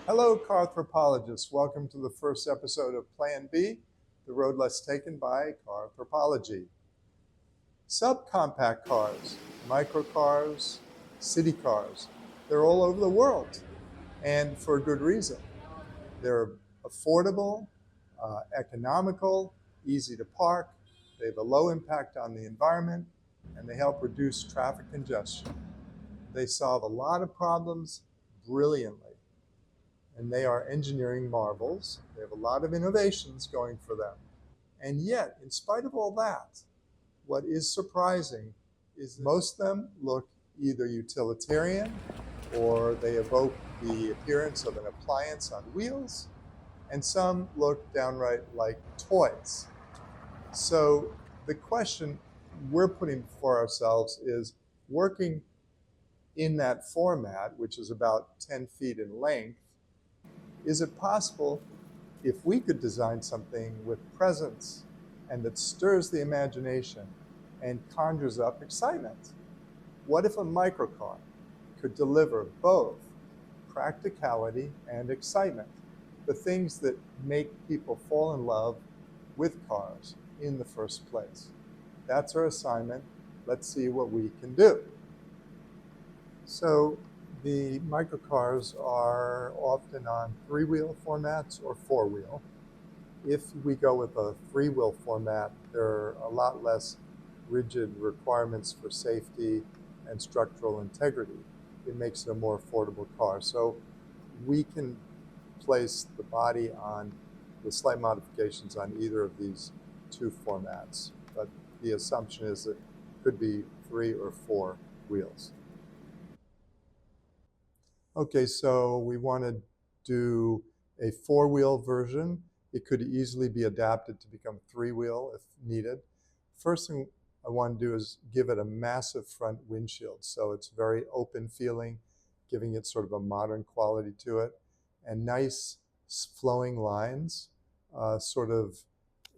Hello, Carthropologists. Welcome to the first episode of Plan B, The Road Less Taken by Carthropology. Subcompact cars, microcars, city cars, they're all over the world, and for good reason. They're affordable, economical, easy to park, they have a low impact on the environment, and they help reduce traffic congestion. They solve a lot of problems brilliantly. And they are engineering marvels. They have a lot of innovations going for them. And yet, in spite of all that, what is surprising is most of them look either utilitarian or they evoke the appearance of an appliance on wheels, and some look downright like toys. So the question we're putting before ourselves is, working in that format, which is about 10 feet in length, is it possible, if we could design something with presence and that stirs the imagination and conjures up excitement? What if a microcar could deliver both practicality and excitement, the things that make people fall in love with cars in the first place? That's our assignment. Let's see what we can do. So the microcars are often on three-wheel formats or four-wheel. If we go with a three-wheel format, there are a lot less rigid requirements for safety and structural integrity. It makes it a more affordable car. So we can place the body on with slight modifications on either of these two formats. But the assumption is that it could be 3 or 4 wheels. Okay, so we want to do a 4-wheel version. It could easily be adapted to become 3-wheel if needed. First thing I want to do is give it a massive front windshield. So it's very open feeling, giving it sort of a modern quality to it, and nice flowing lines, sort of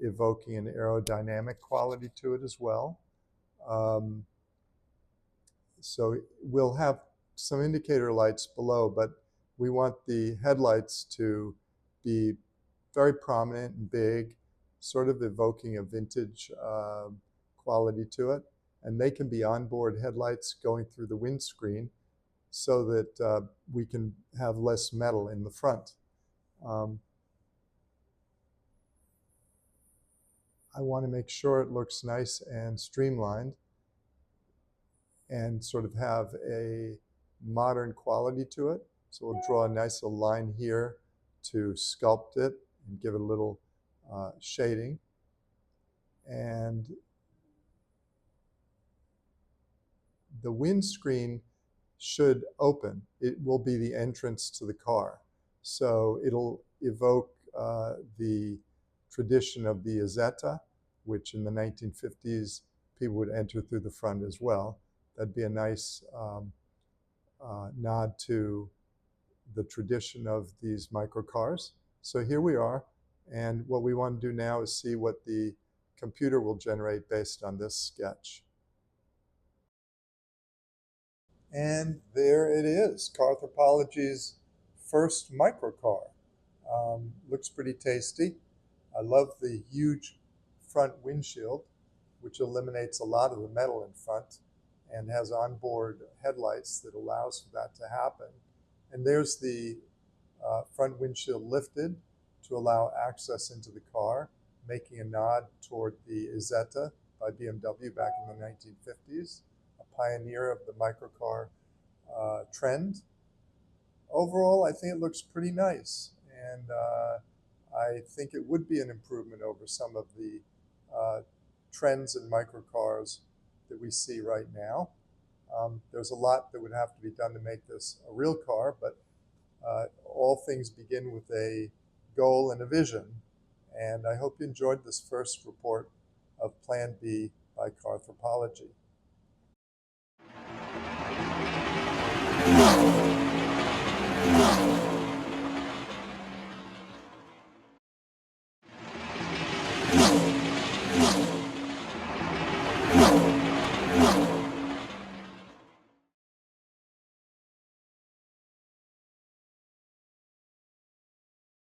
evoking an aerodynamic quality to it as well. So we'll have some indicator lights below, but we want the headlights to be very prominent and big, sort of evoking a vintage quality to it. And they can be onboard headlights going through the windscreen so that we can have less metal in the front. I want to make sure it looks nice and streamlined and sort of have a modern quality to it. So we'll draw a nice little line here to sculpt it and give it a little shading. And the windscreen should open. It will be the entrance to the car. So it'll evoke the tradition of the Isetta, which in the 1950s people would enter through the front as well. That'd be a nice nod to the tradition of these microcars. So here we are, and what we want to do now is see what the computer will generate based on this sketch. And there it is, Carthropology's first microcar. Looks pretty tasty. I love the huge front windshield, which eliminates a lot of the metal in front and has onboard headlights that allows for that to happen. And there's the front windshield lifted to allow access into the car, making a nod toward the Isetta by BMW back in the 1950s, a pioneer of the microcar trend. Overall, I think it looks pretty nice, and I think it would be an improvement over some of the trends in microcars that we see right now. There's a lot that would have to be done to make this a real car, but all things begin with a goal and a vision. And I hope you enjoyed this first report of Plan B by Carthropology.